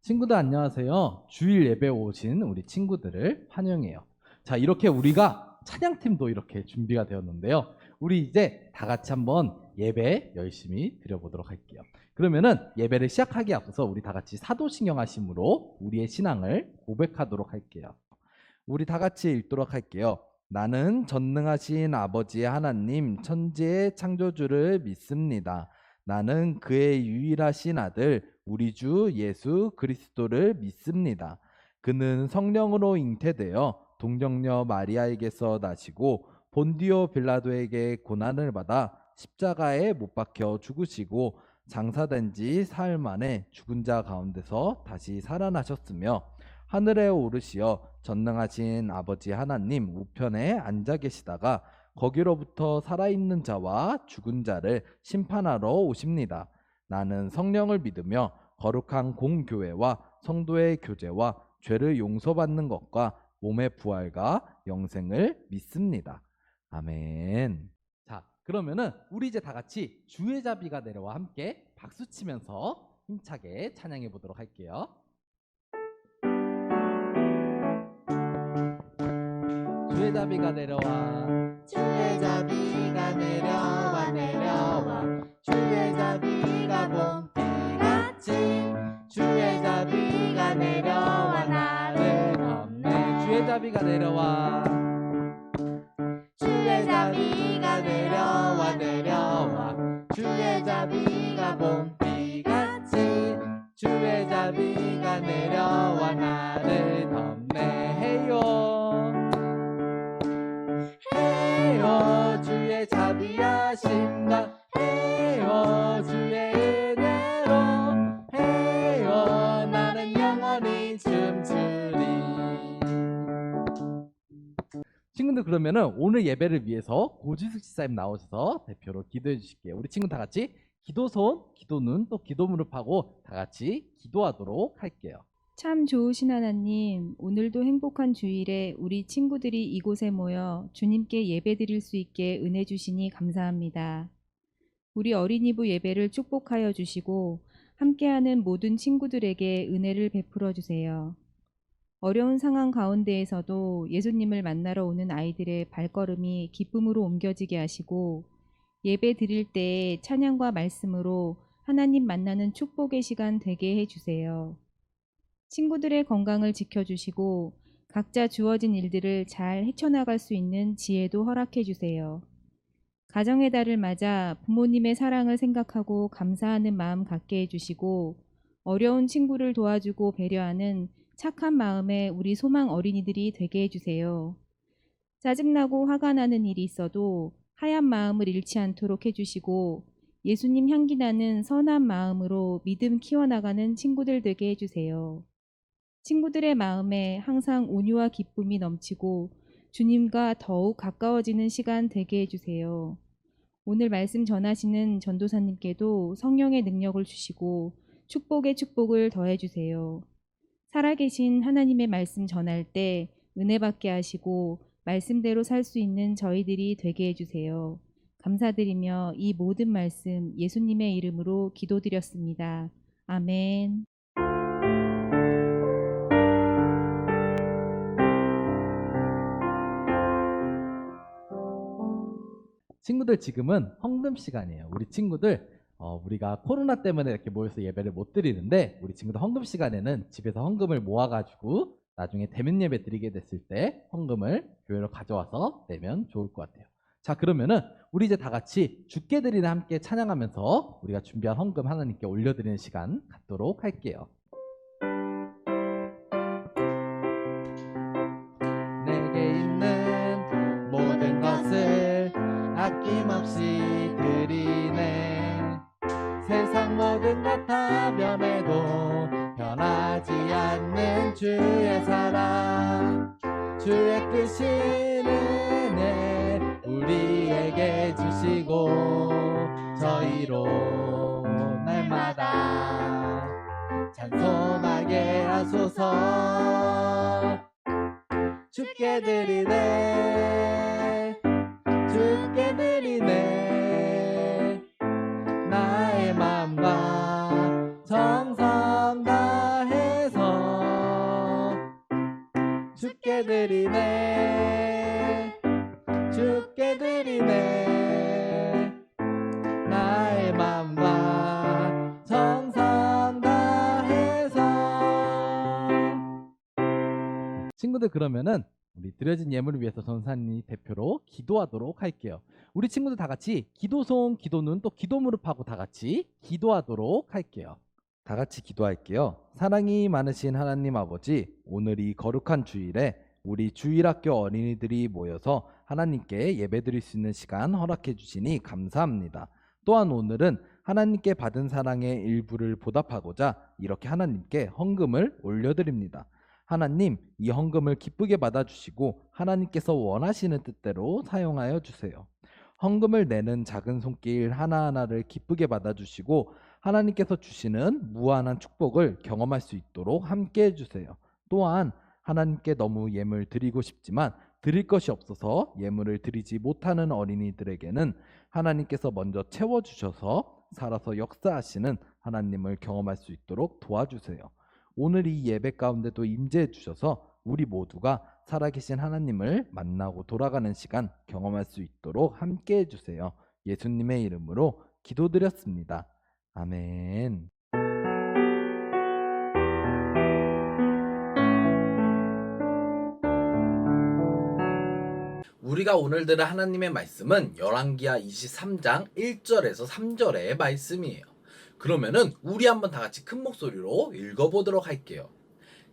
친구들 안녕하세요. 주일 예배 오신 우리 친구들을 환영해요. 자, 이렇게 우리가 찬양팀도 이렇게 준비가 되었는데요. 우리 이제 다 같이 한번 예배 열심히 드려보도록 할게요. 그러면은 예배를 시작하기에 앞서서 우리 다 같이 사도신경 하심으로 우리의 신앙을 고백하도록 할게요. 우리 다 같이 읽도록 할게요. 나는 전능하신 아버지 하나님 천지의 창조주를 믿습니다. 나는 그의 유일하신 아들 우리 주 예수 그리스도를 믿습니다. 그는 성령으로 잉태되어 동정녀 마리아에게서 나시고 본디오 빌라도에게 고난을 받아 십자가에 못 박혀 죽으시고 장사된 지 사흘 만에 죽은 자 가운데서 다시 살아나셨으며 하늘에 오르시어 전능하신 아버지 하나님 우편에 앉아 계시다가 거기로부터 살아있는 자와 죽은 자를 심판하러 오십니다. 나는 성령을 믿으며 거룩한 공교회와 성도의 교제와 죄를 용서받는 것과 몸의 부활과 영생을 믿습니다. 아멘. 자, 그러면은 우리 이제 다 같이 주의 자비가 내려와 함께 박수 치면서 힘차게 찬양해 보도록 할게요. 주의 자비가 내려와 주의 자비가 내려와 내려와 주의 자비가 봄비같이 주의 자비가 내려와 나를 덮네 주의 자비가 내려와 주의 자비가 내려와 내려와 주의 자비가 봄비같이 주의 자비가 내려와 나를 덮네 해요 해요 주의 자비하심과 해요 주의 은혜로 해요 나는 영원히 춤추리. 친구들, 그러면은 오늘 예배를 위해서 고지숙 집사님 나오셔서 대표로 기도해 주실게요. 우리 친구 다 같이 기도손, 기도눈, 또 기도무릎 하고 다 같이 기도하도록 할게요. 참 좋으신 하나님, 오늘도 행복한 주일에 우리 친구들이 이곳에 모여 주님께 예배드릴 수 있게 은혜 주시니 감사합니다. 우리 어린이부 예배를 축복하여 주시고 함께하는 모든 친구들에게 은혜를 베풀어 주세요. 어려운 상황 가운데에서도 예수님을 만나러 오는 아이들의 발걸음이 기쁨으로 옮겨지게 하시고 예배 드릴 때에 찬양과 말씀으로 하나님 만나는 축복의 시간 되게 해주세요. 친구들의 건강을 지켜주시고 각자 주어진 일들을 잘 헤쳐나갈 수 있는 지혜도 허락해 주세요. 가정의 달을 맞아 부모님의 사랑을 생각하고 감사하는 마음 갖게 해주시고 어려운 친구를 도와주고 배려하는 착한 마음의 우리 소망 어린이들이 되게 해주세요. 짜증나고 화가 나는 일이 있어도 하얀 마음을 잃지 않도록 해주시고 예수님 향기 나는 선한 마음으로 믿음 키워나가는 친구들 되게 해주세요. 친구들의 마음에 항상 온유와 기쁨이 넘치고 주님과 더욱 가까워지는 시간 되게 해주세요. 오늘 말씀 전하시는 전도사님께도 성령의 능력을 주시고 축복의 축복을 더해주세요. 살아계신 하나님의 말씀 전할 때 은혜 받게 하시고 말씀대로 살 수 있는 저희들이 되게 해주세요. 감사드리며 이 모든 말씀 예수님의 이름으로 기도드렸습니다. 아멘. 친구들, 지금은 헌금 시간이에요. 우리 친구들 우리가 코로나 때문에 이렇게 모여서 예배를 못 드리는데 우리 친구들 헌금 시간에는 집에서 헌금을 모아가지고 나중에 대면 예배 드리게 됐을 때 헌금을 교회로 가져와서 내면 좋을 것 같아요. 자, 그러면은 우리 이제 다 같이 주께 드리는 함께 찬양하면서 우리가 준비한 헌금 하나님께 올려드리는 시간 갖도록 할게요. 내게 있는 모든 것을 아낌없이 드리네 세상 모든 것 다 변해도 변하지 않는 주의 사랑 주의 크신 은혜 우리에게 주시고 저희로 날마다 찬송하게 하소서 주께 드리네 주께 드리네 나의 마음과 정성 다해 친구들 그러면은 우리 드려진 예물을 위해서 전사님 대표로 기도하도록 할게요. 우리 친구들 다 같이 기도손, 기도눈, 또 기도 무릎하고 다 같이 기도하도록 할게요. 다 같이 기도할게요. 사랑이 많으신 하나님 아버지, 오늘 이 거룩한 주일에 우리 주일학교 어린이들이 모여서 하나님께 예배드릴 수 있는 시간 허락해 주시니 감사합니다. 또한 오늘은 하나님께 받은 사랑의 일부를 보답하고자 이렇게 하나님께 헌금을 올려드립니다. 하나님, 이 헌금을 기쁘게 받아주시고 하나님께서 원하시는 뜻대로 사용하여 주세요. 헌금을 내는 작은 손길 하나하나를 기쁘게 받아주시고 하나님께서 주시는 무한한 축복을 경험할 수 있도록 함께 해주세요. 또한 하나님께 너무 예물 드리고 싶지만 드릴 것이 없어서 예물을 드리지 못하는 어린이들에게는 하나님께서 먼저 채워주셔서 살아서 역사하시는 하나님을 경험할 수 있도록 도와주세요. 오늘 이 예배 가운데도 임재해 주셔서 우리 모두가 살아계신 하나님을 만나고 돌아가는 시간 경험할 수 있도록 함께 해주세요. 예수님의 이름으로 기도드렸습니다. 아멘. 우리가 오늘 들은 하나님의 말씀은 열왕기하 23장 1절에서 3절의 말씀이에요. 그러면은 우리 한번 다 같이 큰 목소리로 읽어보도록 할게요.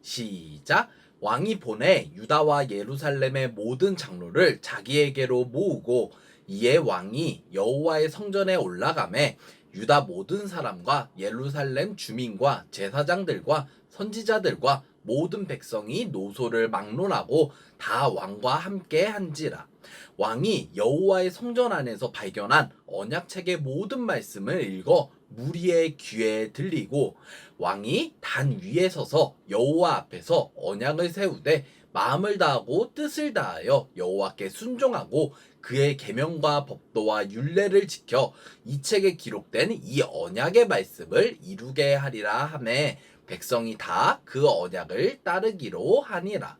시작. 왕이 보내 유다와 예루살렘의 모든 장로를 자기에게로 모으고 이에 왕이 여호와의 성전에 올라가매 유다 모든 사람과 예루살렘 주민과 제사장들과 선지자들과 모든 백성이 노소를 막론하고 다 왕과 함께 한지라. 왕이 여호와의 성전 안에서 발견한 언약책의 모든 말씀을 읽어 무리의 귀에 들리고 왕이 단 위에 서서 여호와 앞에서 언약을 세우되 마음을 다하고 뜻을 다하여 여호와께 순종하고 그의 계명과 법도와 율례를 지켜 이 책에 기록된 이 언약의 말씀을 이루게 하리라 하매 백성이 다 그 언약을 따르기로 하니라.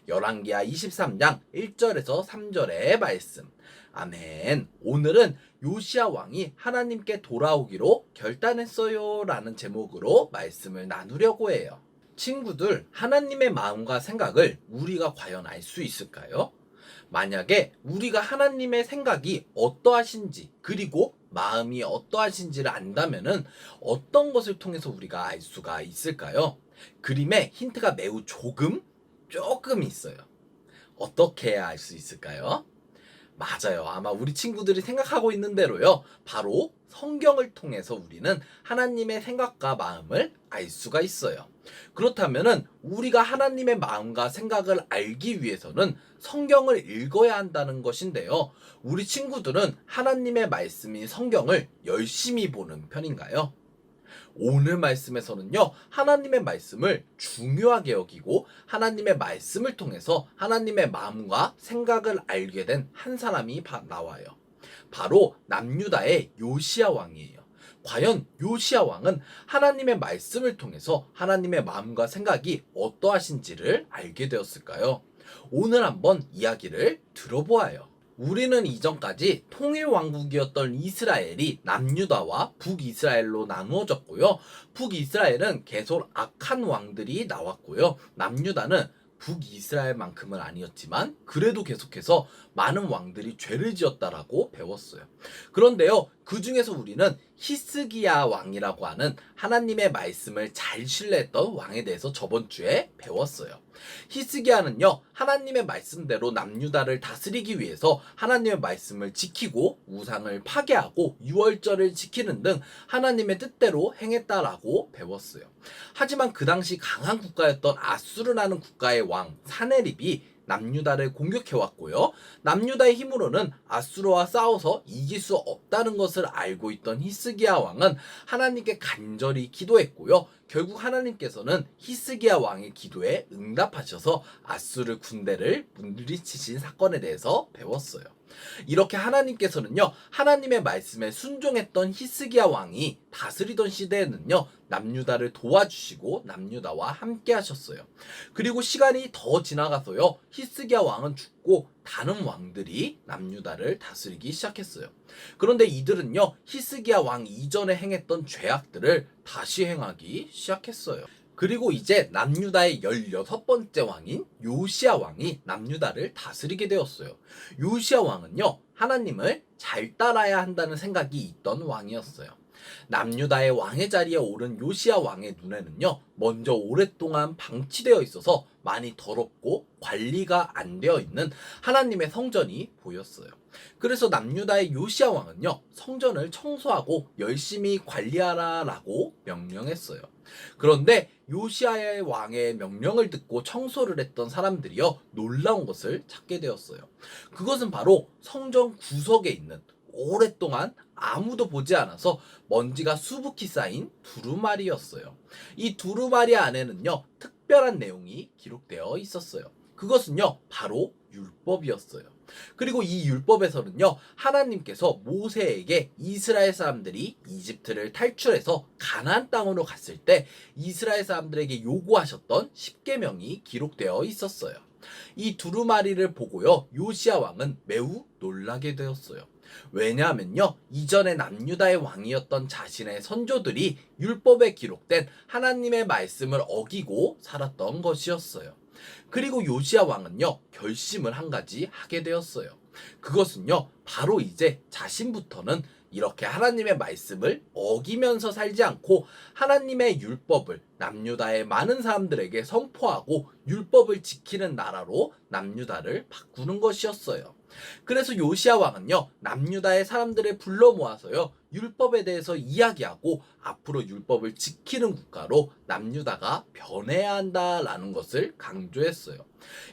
열왕기하 23장 1절에서 3절의 말씀. 아멘. 오늘은 요시야 왕이 하나님께 돌아오기로 결단했어요 라는 제목으로 말씀을 나누려고 해요. 친구들, 하나님의 마음과 생각을 우리가 과연 알 수 있을까요? 만약에 우리가 하나님의 생각이 어떠하신지 그리고 마음이 어떠하신지를 안다면은 어떤 것을 통해서 우리가 알 수가 있을까요? 그림에 힌트가 매우 조금 있어요. 어떻게 해야 알 수 있을까요? 맞아요. 아마 우리 친구들이 생각하고 있는 대로요. 바로 성경을 통해서 우리는 하나님의 생각과 마음을 알 수가 있어요. 그렇다면은 우리가 하나님의 마음과 생각을 알기 위해서는 성경을 읽어야 한다는 것인데요. 우리 친구들은 하나님의 말씀인 성경을 열심히 보는 편인가요? 오늘 말씀에서는요, 하나님의 말씀을 중요하게 여기고 하나님의 말씀을 통해서 하나님의 마음과 생각을 알게 된 한 사람이 나와요. 바로 남유다의 요시야 왕이에요. 과연 요시야 왕은 하나님의 말씀을 통해서 하나님의 마음과 생각이 어떠하신지를 알게 되었을까요? 오늘 한번 이야기를 들어보아요. 우리는 이전까지 통일왕국이었던 이스라엘이 남유다와 북이스라엘로 나누어졌고요. 북이스라엘은 계속 악한 왕들이 나왔고요. 남유다는 북이스라엘만큼은 아니었지만 그래도 계속해서 많은 왕들이 죄를 지었다라고 배웠어요. 그런데요, 그 중에서 우리는 히스기야 왕이라고 하는 하나님의 말씀을 잘 신뢰했던 왕에 대해서 저번 주에 배웠어요. 히스기야는요, 하나님의 말씀대로 남유다를 다스리기 위해서 하나님의 말씀을 지키고 우상을 파괴하고 유월절을 지키는 등 하나님의 뜻대로 행했다라고 배웠어요. 하지만 그 당시 강한 국가였던 아수르라는 국가의 왕 사네립이 남유다를 공격해왔고요. 남유다의 힘으로는 아수르와 싸워서 이길 수 없다는 것을 알고 있던 히스기야 왕은 하나님께 간절히 기도했고요. 결국 하나님께서는 히스기야 왕의 기도에 응답하셔서 아수르 군대를 물리치신 사건에 대해서 배웠어요. 이렇게 하나님께서는요, 하나님의 말씀에 순종했던 히스기야 왕이 다스리던 시대에는요, 남유다를 도와주시고 남유다와 함께 하셨어요. 그리고 시간이 더 지나가서요, 히스기야 왕은 죽고 다른 왕들이 남유다를 다스리기 시작했어요. 그런데 이들은요, 히스기야 왕 이전에 행했던 죄악들을 다시 행하기 시작했어요. 그리고 이제 남유다의 16번째 왕인 요시야 왕이 남유다를 다스리게 되었어요. 요시야 왕은요, 하나님을 잘 따라야 한다는 생각이 있던 왕이었어요. 남유다의 왕의 자리에 오른 요시야 왕의 눈에는요, 먼저 오랫동안 방치되어 있어서 많이 더럽고 관리가 안 되어 있는 하나님의 성전이 보였어요. 그래서 남유다의 요시야 왕은요, 성전을 청소하고 열심히 관리하라라고 명령했어요. 그런데 요시야의 왕의 명령을 듣고 청소를 했던 사람들이요, 놀라운 것을 찾게 되었어요. 그것은 바로 성전 구석에 있는 오랫동안 아무도 보지 않아서 먼지가 수북히 쌓인 두루마리였어요. 이 두루마리 안에는요, 특별한 내용이 기록되어 있었어요. 그것은요, 바로 율법이었어요. 그리고 이 율법에서는요, 하나님께서 모세에게 이스라엘 사람들이 이집트를 탈출해서 가나안 땅으로 갔을 때 이스라엘 사람들에게 요구하셨던 10계명이 기록되어 있었어요. 이 두루마리를 보고요, 요시야 왕은 매우 놀라게 되었어요. 왜냐하면요, 이전에 남유다의 왕이었던 자신의 선조들이 율법에 기록된 하나님의 말씀을 어기고 살았던 것이었어요. 그리고 요시야 왕은요, 결심을 한 가지 하게 되었어요. 그것은요, 바로 이제 자신부터는 이렇게 하나님의 말씀을 어기면서 살지 않고 하나님의 율법을 남유다의 많은 사람들에게 선포하고 율법을 지키는 나라로 남유다를 바꾸는 것이었어요. 그래서 요시야 왕은요, 남유다의 사람들을 불러 모아서요, 율법에 대해서 이야기하고 앞으로 율법을 지키는 국가로 남유다가 변해야 한다라는 것을 강조했어요.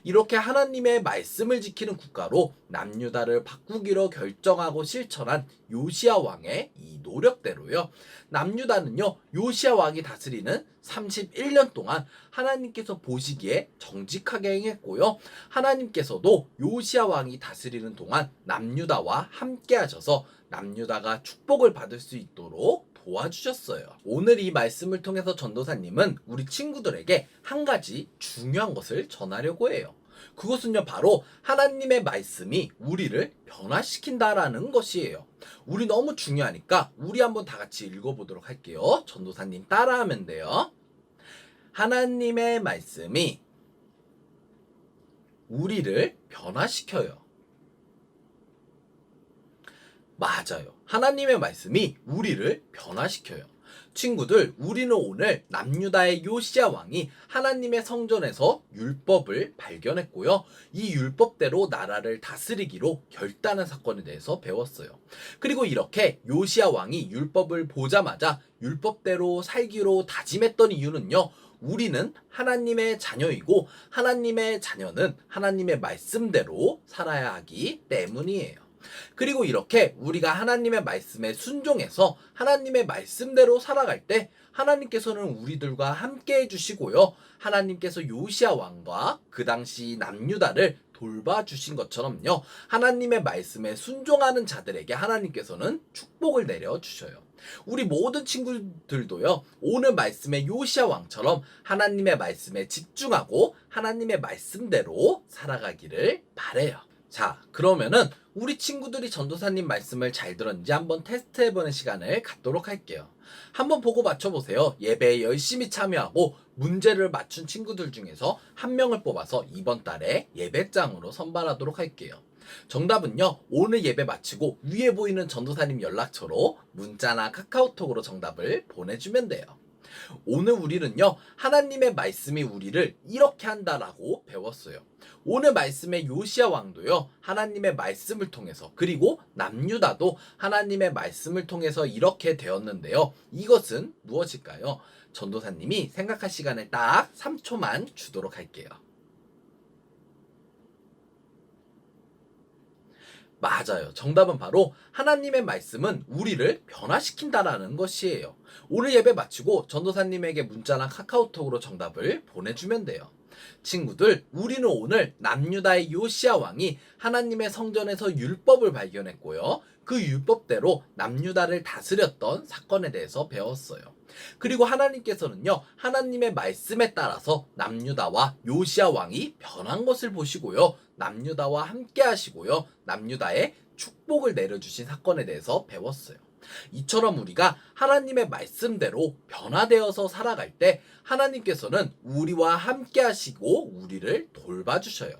이렇게 하나님의 말씀을 지키는 국가로 남유다를 바꾸기로 결정하고 실천한 요시야 왕의 이 노력대로요, 남유다는요, 요시야 왕이 다스리는 31년 동안 하나님께서 보시기에 정직하게 행했고요, 하나님께서도 요시야 왕이 다스리는 동안 남유다와 함께 하셔서 남유다가 축복을 받을 수 있도록 도와주셨어요. 오늘 이 말씀을 통해서 전도사님은 우리 친구들에게 한 가지 중요한 것을 전하려고 해요. 그것은요, 바로 하나님의 말씀이 우리를 변화시킨다라는 것이에요. 우리 너무 중요하니까 우리 한번 다 같이 읽어보도록 할게요. 전도사님 따라하면 돼요. 하나님의 말씀이 우리를 변화시켜요. 맞아요. 하나님의 말씀이 우리를 변화시켜요. 친구들, 우리는 오늘 남유다의 요시야 왕이 하나님의 성전에서 율법을 발견했고요, 이 율법대로 나라를 다스리기로 결단한 사건에 대해서 배웠어요. 그리고 이렇게 요시야 왕이 율법을 보자마자 율법대로 살기로 다짐했던 이유는요, 우리는 하나님의 자녀이고 하나님의 자녀는 하나님의 말씀대로 살아야 하기 때문이에요. 그리고 이렇게 우리가 하나님의 말씀에 순종해서 하나님의 말씀대로 살아갈 때 하나님께서는 우리들과 함께 해주시고요, 하나님께서 요시야 왕과 그 당시 남유다를 돌봐주신 것처럼요, 하나님의 말씀에 순종하는 자들에게 하나님께서는 축복을 내려주셔요. 우리 모든 친구들도요, 오늘 말씀의 요시야 왕처럼 하나님의 말씀에 집중하고 하나님의 말씀대로 살아가기를 바래요. 자, 그러면은 우리 친구들이 전도사님 말씀을 잘 들었는지 한번 테스트해보는 시간을 갖도록 할게요. 한번 보고 맞춰보세요. 예배에 열심히 참여하고 문제를 맞춘 친구들 중에서 한 명을 뽑아서 이번 달에 예배장으로 선발하도록 할게요. 정답은요, 오늘 예배 마치고 위에 보이는 전도사님 연락처로 문자나 카카오톡으로 정답을 보내주면 돼요. 오늘 우리는요, 하나님의 말씀이 우리를 이렇게 한다라고 배웠어요. 오늘 말씀의 요시야 왕도요, 하나님의 말씀을 통해서, 그리고 남유다도 하나님의 말씀을 통해서 이렇게 되었는데요, 이것은 무엇일까요? 전도사님이 생각할 시간을 딱 3초만 주도록 할게요. 맞아요. 정답은 바로 하나님의 말씀은 우리를 변화시킨다라는 것이에요. 오늘 예배 마치고 전도사님에게 문자나 카카오톡으로 정답을 보내주면 돼요. 친구들, 우리는 오늘 남유다의 요시야 왕이 하나님의 성전에서 율법을 발견했고요, 그 율법대로 남유다를 다스렸던 사건에 대해서 배웠어요. 그리고 하나님께서는요, 하나님의 말씀에 따라서 남유다와 요시야 왕이 변한 것을 보시고요, 남유다와 함께 하시고요, 남유다에 축복을 내려주신 사건에 대해서 배웠어요. 이처럼 우리가 하나님의 말씀대로 변화되어서 살아갈 때 하나님께서는 우리와 함께 하시고 우리를 돌봐주셔요.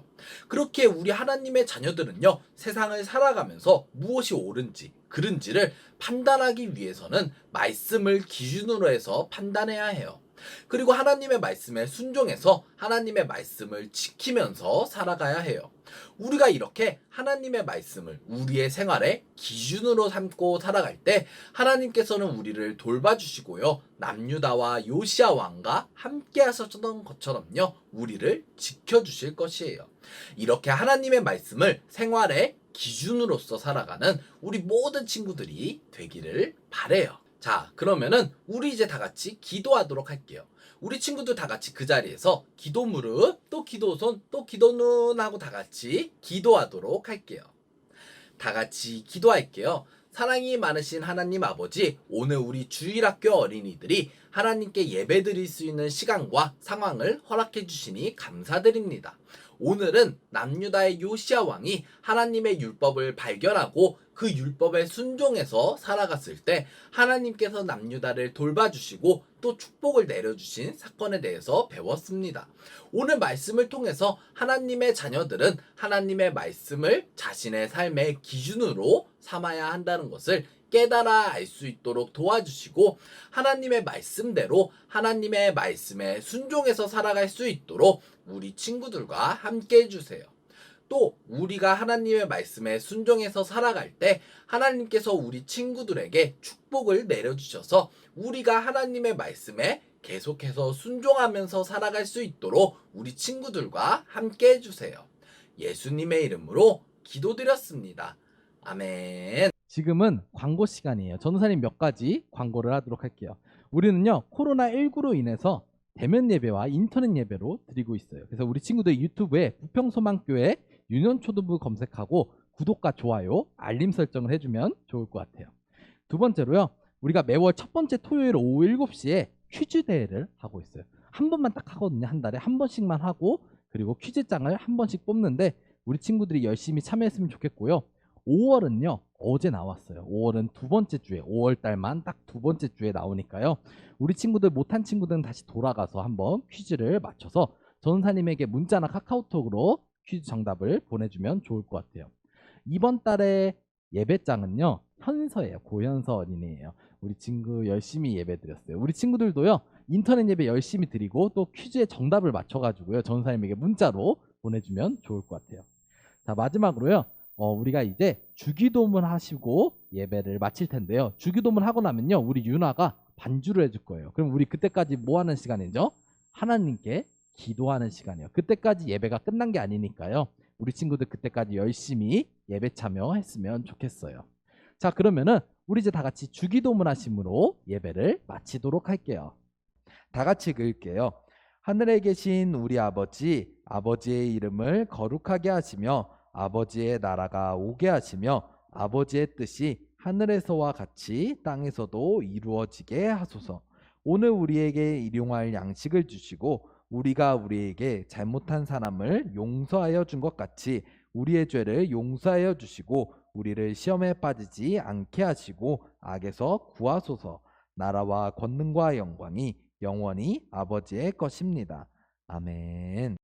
그렇게 우리 하나님의 자녀들은요, 세상을 살아가면서 무엇이 옳은지 그른지를 판단하기 위해서는 말씀을 기준으로 해서 판단해야 해요. 그리고 하나님의 말씀에 순종해서 하나님의 말씀을 지키면서 살아가야 해요. 우리가 이렇게 하나님의 말씀을 우리의 생활의 기준으로 삼고 살아갈 때 하나님께서는 우리를 돌봐주시고요, 남유다와 요시야 왕과 함께 하셨던 것처럼요, 우리를 지켜주실 것이에요. 이렇게 하나님의 말씀을 생활의 기준으로서 살아가는 우리 모든 친구들이 되기를 바래요. 자, 그러면은 우리 이제 다 같이 기도하도록 할게요. 우리 친구들 다 같이 그 자리에서 기도 무릎, 또 기도 손, 또 기도 눈 하고 다 같이 기도하도록 할게요. 다 같이 기도할게요. 사랑이 많으신 하나님 아버지, 오늘 우리 주일학교 어린이들이 하나님께 예배드릴 수 있는 시간과 상황을 허락해 주시니 감사드립니다. 오늘은 남유다의 요시야 왕이 하나님의 율법을 발견하고 그 율법에 순종해서 살아갔을 때 하나님께서 남유다를 돌봐주시고 또 축복을 내려주신 사건에 대해서 배웠습니다. 오늘 말씀을 통해서 하나님의 자녀들은 하나님의 말씀을 자신의 삶의 기준으로 삼아야 한다는 것을 깨달아 알 수 있도록 도와주시고, 하나님의 말씀대로 하나님의 말씀에 순종해서 살아갈 수 있도록 우리 친구들과 함께 해주세요. 또 우리가 하나님의 말씀에 순종해서 살아갈 때 하나님께서 우리 친구들에게 축복을 내려주셔서 우리가 하나님의 말씀에 계속해서 순종하면서 살아갈 수 있도록 우리 친구들과 함께 해주세요. 예수님의 이름으로 기도드렸습니다. 아멘. 지금은 광고 시간이에요. 전도사님 몇 가지 광고를 하도록 할게요. 우리는요, 코로나19로 인해서 대면 예배와 인터넷 예배로 드리고 있어요. 그래서 우리 친구들 유튜브에 부평소망교회 유년초등부 검색하고 구독과 좋아요, 알림 설정을 해주면 좋을 것 같아요. 두 번째로요, 우리가 매월 첫 번째 토요일 오후 7시에 퀴즈 대회를 하고 있어요. 한 번만 딱 하거든요. 한 달에 한 번씩만 하고, 그리고 퀴즈장을 한 번씩 뽑는데 우리 친구들이 열심히 참여했으면 좋겠고요. 5월은요, 어제 나왔어요. 5월은 두 번째 주에, 5월 달만 딱 두 번째 주에 나오니까요, 우리 친구들 못한 친구들은 다시 돌아가서 한번 퀴즈를 맞춰서 전사님에게 문자나 카카오톡으로 퀴즈 정답을 보내주면 좋을 것 같아요. 이번 달에 예배장은요, 현서예요. 고현서 어린이에요. 우리 친구 열심히 예배 드렸어요. 우리 친구들도요, 인터넷 예배 열심히 드리고 또 퀴즈의 정답을 맞춰가지고요, 전사님에게 문자로 보내주면 좋을 것 같아요. 자, 마지막으로요, 우리가 이제 주기도문 하시고 예배를 마칠 텐데요. 주기도문 하고 나면요, 우리 윤아가 반주를 해줄 거예요. 그럼 우리 그때까지 뭐 하는 시간이죠? 하나님께 기도하는 시간이에요. 그때까지 예배가 끝난 게 아니니까요, 우리 친구들 그때까지 열심히 예배 참여했으면 좋겠어요. 자, 그러면은 우리 이제 다 같이 주기도문 하심으로 예배를 마치도록 할게요. 다 같이 읽을게요. 하늘에 계신 우리 아버지, 아버지의 이름을 거룩하게 하시며 아버지의 나라가 오게 하시며 아버지의 뜻이 하늘에서와 같이 땅에서도 이루어지게 하소서. 오늘 우리에게 일용할 양식을 주시고 우리가 우리에게 잘못한 사람을 용서하여 준 것 같이 우리의 죄를 용서하여 주시고 우리를 시험에 빠지지 않게 하시고 악에서 구하소서. 나라와 권능과 영광이 영원히 아버지의 것입니다. 아멘.